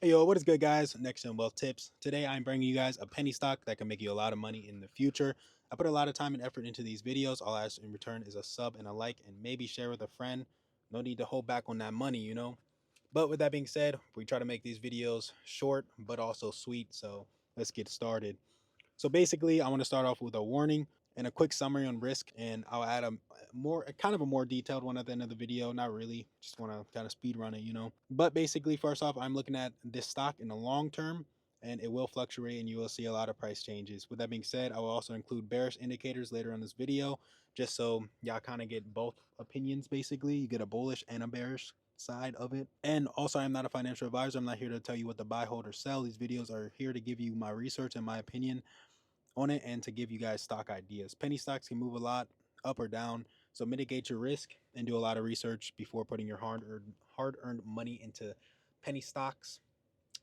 Hey yo, what is good, guys? NextGen Wealth Tips. Today I'm bringing you guys a penny stock that can make you a lot of money in the future. I put a lot of time and effort into these videos. All I ask in return is a sub and a like, and maybe share with a friend. No need to hold back on that money. But with that being said, we try to make these videos short but also sweet. So let's get started. So basically, I want to start off with a warning and a quick summary on risk, and I'll add a more detailed one at the end of the video. Not really, just want to kind of speed run it. But basically, first off, I'm looking at this stock in the long term, and it will fluctuate, and you will see a lot of price changes. With that being said, I will also include bearish indicators later in this video, just so y'all kind of get both opinions. Basically, you get a bullish and a bearish side of it. And also, I'm not a financial advisor. I'm not here to tell you what to buy, hold, or sell. These videos are here to give you my research and my opinion on it and to give you guys stock ideas. Penny stocks can move a lot up or down, so mitigate your risk and do a lot of research before putting your hard-earned money into penny stocks.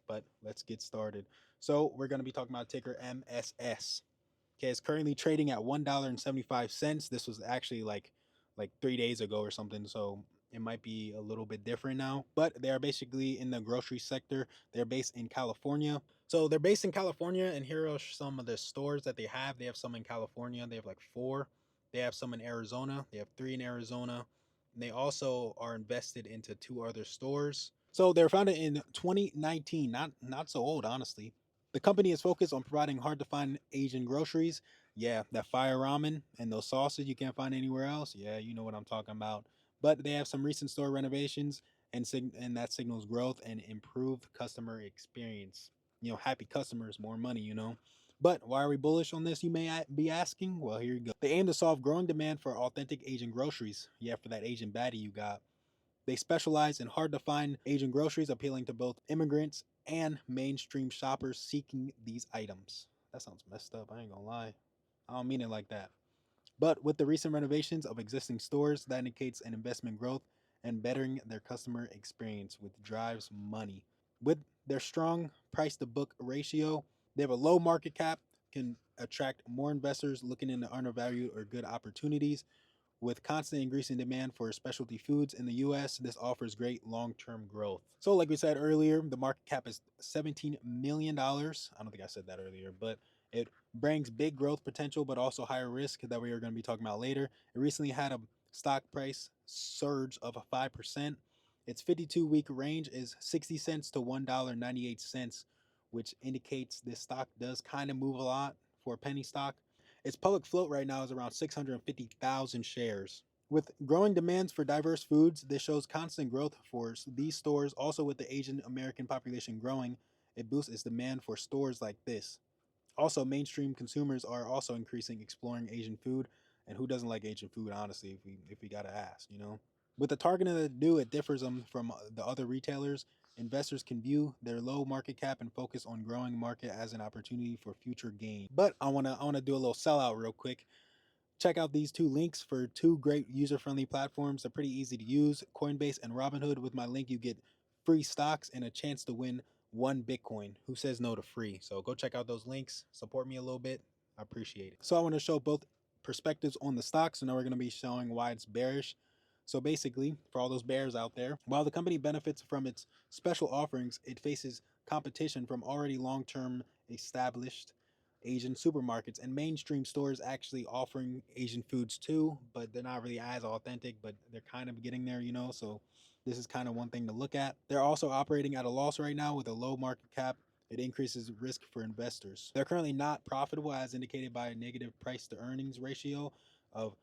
But let's get started. So we're going to be talking about ticker MSS. Okay, it's currently trading at $1.75. This was actually like 3 days ago or something, so it might be a little bit different now. But they are basically in the grocery sector. They're based in California. So they're based in California, and here are some of the stores that they have. They have some in California. They have like four. They have some in Arizona. They have three in Arizona. And they also are invested into two other stores. So they're founded in 2019, not so old, honestly. The company is focused on providing hard to find Asian groceries. Yeah, that fire ramen and those sauces you can't find anywhere else. Yeah, you know what I'm talking about. But they have some recent store renovations and that signals growth and improved customer experience. Happy customers, more money. But why are we bullish on this, you may be asking? Well, here you go. They aim to solve growing demand for authentic Asian groceries. Yeah, for that Asian baddie you got. They specialize in hard to find Asian groceries, appealing to both immigrants and mainstream shoppers seeking these items. That sounds messed up. I ain't gonna lie. I don't mean it like that. But with the recent renovations of existing stores, that indicates an investment growth and bettering their customer experience, which drives money. With their strong price to book ratio, they have a low market cap, can attract more investors looking into undervalued or good opportunities. With constant increasing demand for specialty foods in the US, this offers great long term growth. So, like we said earlier, the market cap is $17 million. I don't think I said that earlier, but it brings big growth potential, but also higher risk that we are going to be talking about later. It recently had a stock price surge of 5%. Its 52-week range is 60 cents to $1.98, which indicates this stock does kind of move a lot for a penny stock. Its public float right now is around 650,000 shares. With growing demands for diverse foods, this shows constant growth for these stores. Also, with the Asian American population growing, it boosts its demand for stores like this. Also, mainstream consumers are also increasing exploring Asian food, and who doesn't like Asian food? Honestly, if we gotta ask. With the targeting that they do, it differs from the other retailers. Investors can view their low market cap and focus on growing market as an opportunity for future gain. But I wanna do a little sellout real quick. Check out these two links for two great user-friendly platforms. They're pretty easy to use. Coinbase and Robinhood. With my link, you get free stocks and a chance to win one Bitcoin. Who says no to free? So go check out those links. Support me a little bit. I appreciate it. So I want to show both perspectives on the stock. So now we're going to be showing why it's bearish. So basically, for all those bears out there, while the company benefits from its special offerings, it faces competition from already long-term established Asian supermarkets and mainstream stores actually offering Asian foods too, but they're not really as authentic, but they're kind of getting there. So this is kind of one thing to look at. They're also operating at a loss right now with a low market cap. It increases risk for investors. They're currently not profitable as indicated by a negative price to earnings ratio of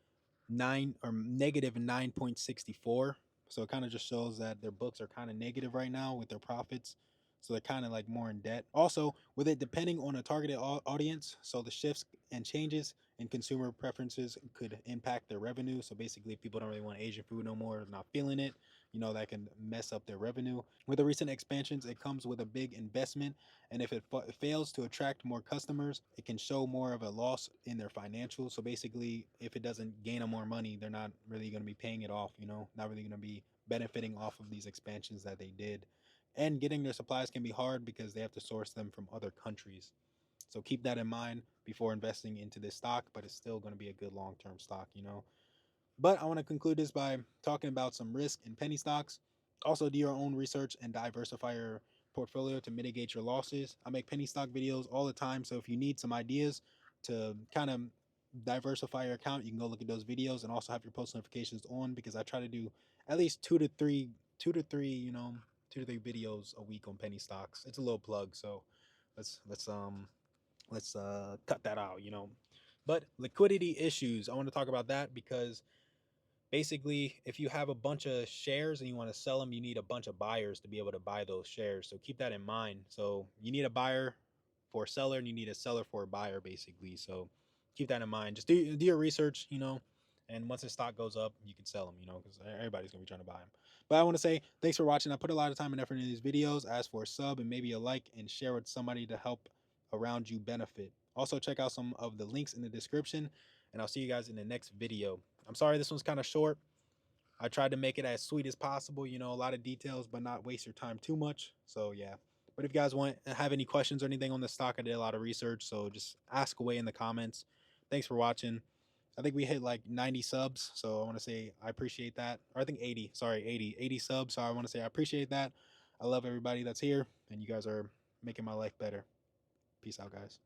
9 or -9.64. So it kind of just shows that their books are kind of negative right now with their profits. So they're kind of like more in debt. Also, with it depending on a targeted audience, so the shifts and changes in consumer preferences could impact their revenue. So basically, if people don't really want Asian food no more, not feeling it, that can mess up their revenue. With the recent expansions, it comes with a big investment, and if it fails to attract more customers, it can show more of a loss in their financials. So basically, if it doesn't gain them more money, they're not really going to be paying it off, not really going to be benefiting off of these expansions that they did. And getting their supplies can be hard because they have to source them from other countries. So keep that in mind before investing into this stock, but it's still going to be a good long-term stock. But I want to conclude this by talking about some risk in penny stocks. Also, do your own research and diversify your portfolio to mitigate your losses. I make penny stock videos all the time, so if you need some ideas to kind of diversify your account, you can go look at those videos, and also have your post notifications on, because I try to do at least two to three, you know, 2 to 3 videos a week on penny stocks. It's a little plug, so let's cut that out, you know. But liquidity issues, I want to talk about that, because basically, if you have a bunch of shares and you want to sell them, you need a bunch of buyers to be able to buy those shares. So keep that in mind. So you need a buyer for a seller, and you need a seller for a buyer, basically. So keep that in mind. Just do your research, you know, and once the stock goes up, you can sell them, you know, because everybody's going to be trying to buy them. But I want to say thanks for watching. I put a lot of time and effort into these videos. Ask for a sub and maybe a like, and share with somebody to help around you benefit. Also, check out some of the links in the description, and I'll see you guys in the next video. I'm sorry this one's kind of short. I tried to make it as sweet as possible, you know, a lot of details, but not waste your time too much. So yeah. But if you guys have any questions or anything on the stock, I did a lot of research, so just ask away in the comments. Thanks for watching. I think we hit like 90 subs, so I want to say I appreciate that. Or I think 80, sorry, 80 subs. So I want to say I appreciate that. I love everybody that's here, and you guys are making my life better. Peace out, guys.